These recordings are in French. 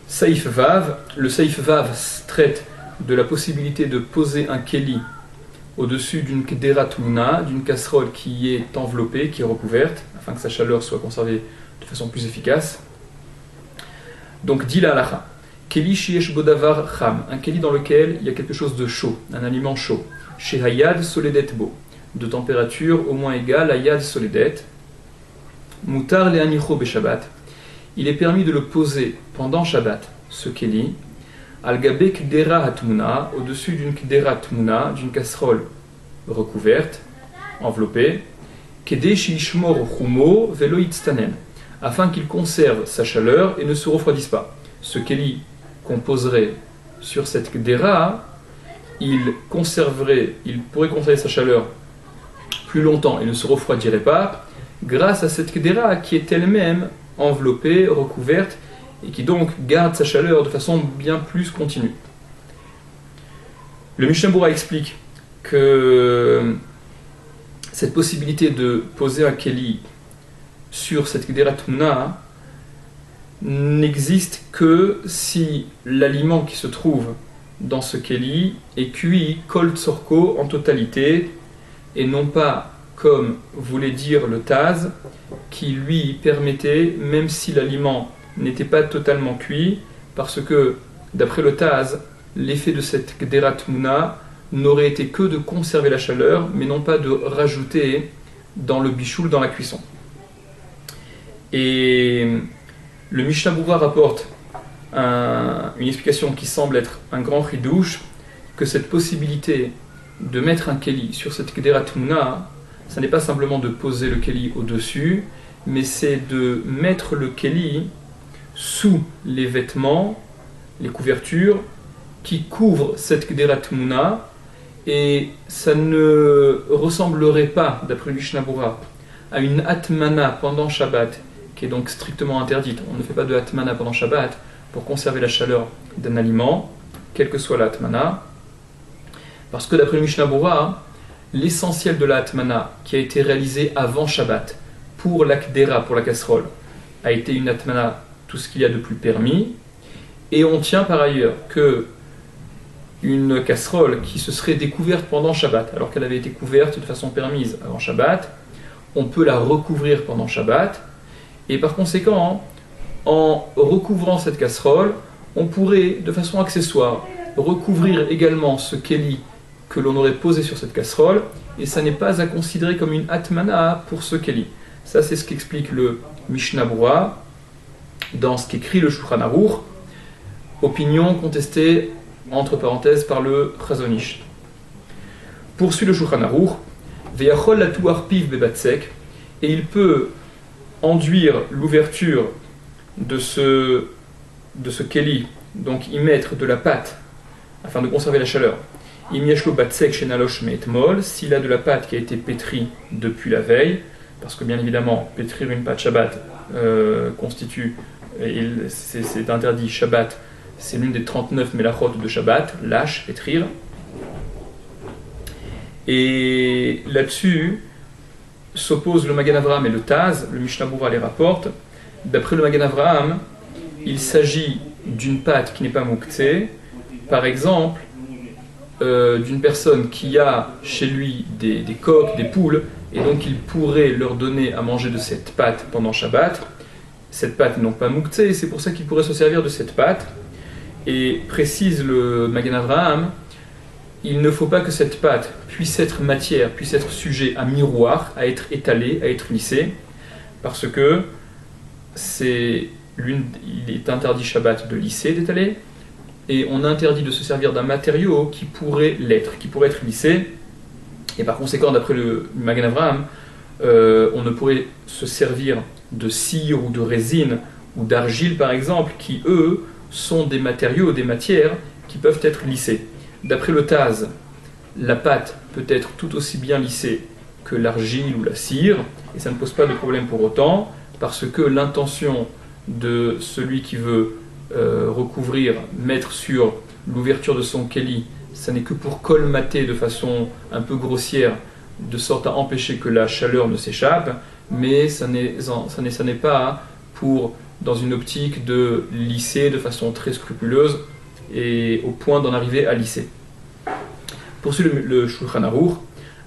Saïf Vav, le Saïf Vav traite de la possibilité de poser un keli au-dessus d'une kederat muna, d'une casserole qui est enveloppée, qui est recouverte, afin que sa chaleur soit conservée de façon plus efficace. Donc, dit la halacha, keli shiesh bodavar cham, un keli dans lequel il y a quelque chose de chaud, un aliment chaud. Shehayad soledet bo, de température au moins égale à yad soledet. Mutar le'anicho beshabbat, il est permis de le poser pendant Shabbat, ce keli, al-gabe kdera hatmuna, au-dessus d'une kdera hatmuna, d'une casserole recouverte, enveloppée, kede shishmor chumo velo yitztanen, afin qu'il conserve sa chaleur et ne se refroidisse pas. Ce keli qu'on poserait sur cette kdera, il pourrait conserver sa chaleur plus longtemps et ne se refroidirait pas, grâce à cette kdera qui est elle-même enveloppée, recouverte, et qui donc garde sa chaleur de façon bien plus continue. Le Mishnah Berurah explique que cette possibilité de poser un keli sur cette kederat muna n'existe que si l'aliment qui se trouve dans ce keli est cuit kol tzorko en totalité, et non pas comme voulait dire le Taz, qui lui permettait, même si l'aliment n'était pas totalement cuit, parce que, d'après le Taz, l'effet de cette kderat muna n'aurait été que de conserver la chaleur, mais non pas de rajouter dans le bichoul, dans la cuisson. Et le Mishnah Berurah rapporte une explication qui semble être un grand chidouche, que cette possibilité de mettre un keli sur cette kderat muna, ça n'est pas simplement de poser le keli au-dessus, mais c'est de mettre le keli sous les vêtements, les couvertures, qui couvrent cette kderat muna, et ça ne ressemblerait pas, d'après le Mishnah Berurah, à une atmana pendant Shabbat, qui est donc strictement interdite. On ne fait pas de atmana pendant Shabbat pour conserver la chaleur d'un aliment, quelle que soit la atmana, parce que d'après le Mishnah Berurah, l'essentiel de la atmana qui a été réalisée avant Shabbat pour la kdera, pour la casserole, a été une atmana, tout ce qu'il y a de plus permis, et on tient par ailleurs que une casserole qui se serait découverte pendant Shabbat, alors qu'elle avait été couverte de façon permise avant Shabbat, on peut la recouvrir pendant Shabbat, et par conséquent, en recouvrant cette casserole, on pourrait, de façon accessoire, recouvrir également ce keli que l'on aurait posé sur cette casserole, et ça n'est pas à considérer comme une atmana pour ce keli. Ça, c'est ce qu'explique le Mishnah Berurah dans ce qu'écrit le Shulchan Aruch, opinion contestée entre parenthèses par le Chazon Ish. Poursuit le Shulchan Aruch, ve'yachol latu arpiv bebatsek, et il peut enduire l'ouverture de ce keli, donc y mettre de la pâte afin de conserver la chaleur. Im yeshlo batsek shenalosh me'etmol, s'il a de la pâte qui a été pétrie depuis la veille, parce que bien évidemment pétrir une pâte Shabbat constitue, c'est interdit Shabbat, c'est l'une des 39 melachot de Shabbat, lâche, pétrir. Et là-dessus s'opposent le Magen Avraham et le Taz, le Mishnah Berurah les rapporte. D'après le Magen Avraham, il s'agit d'une pâte qui n'est pas mouktsé, par exemple d'une personne qui a chez lui des coqs, des poules, et donc il pourrait leur donner à manger de cette pâte pendant Shabbat. Cette pâte n'est donc pas mouktsé, c'est pour ça qu'il pourrait se servir de cette pâte. Et précise le Magen Avraham, il ne faut pas que cette pâte puisse être matière, puisse être sujet à miroir, à être étalée, à être lissée, parce que il est interdit Shabbat de lisser, d'étaler, et on interdit de se servir d'un matériau qui pourrait l'être, qui pourrait être lissé, et par conséquent, d'après le Magen Avraham, on ne pourrait se servir de cire ou de résine ou d'argile par exemple, qui eux sont des matériaux, des matières qui peuvent être lissées. D'après le Taz, la pâte peut être tout aussi bien lissée que l'argile ou la cire, et ça ne pose pas de problème pour autant, parce que l'intention de celui qui veut recouvrir, mettre sur l'ouverture de son keli, ça n'est que pour colmater de façon un peu grossière, de sorte à empêcher que la chaleur ne s'échappe, mais ça n'est pas pour dans une optique de lisser de façon très scrupuleuse et au point d'en arriver à lisser. Poursuit le Shulchan Aruch,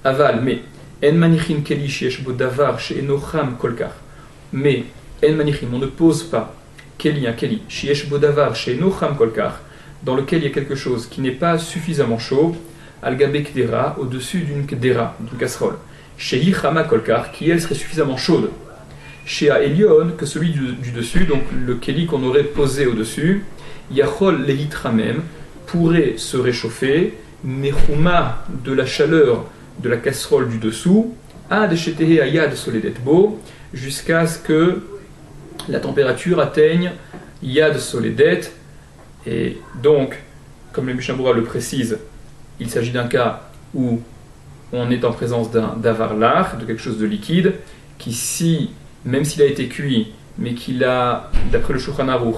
aval, mais en manichin keli sheyesh bo davar she'eno cham kolkar. Mais en manichin, on ne pose pas keli, un keli, sheyesh bo davar she'eno cham kolkar, dans lequel il y a quelque chose qui n'est pas suffisamment chaud, al gabe kdera, au-dessus d'une kdera, d'une casserole, shehi chama kolkar, qui elle serait suffisamment chaude. Shea Elion, que celui du dessus, donc le keli qu'on aurait posé au-dessus, Yachol Lehitramem, pourrait se réchauffer, Mechuma, de la chaleur de la casserole du dessous, Ad Shetehe Ayad Soledetbo, jusqu'à ce que la température atteigne Yad Soledet. Et donc, comme le Mishnah Berurah le précise, il s'agit d'un cas où on est en présence d'un davarlar, de quelque chose de liquide, qui même s'il a été cuit, mais qu'il a, d'après le Shulchan Aruch,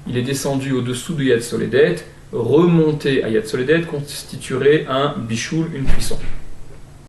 il est descendu au-dessous de Yad Soledet, remonter à Yad Soledet constituerait un bichoul, une cuisson.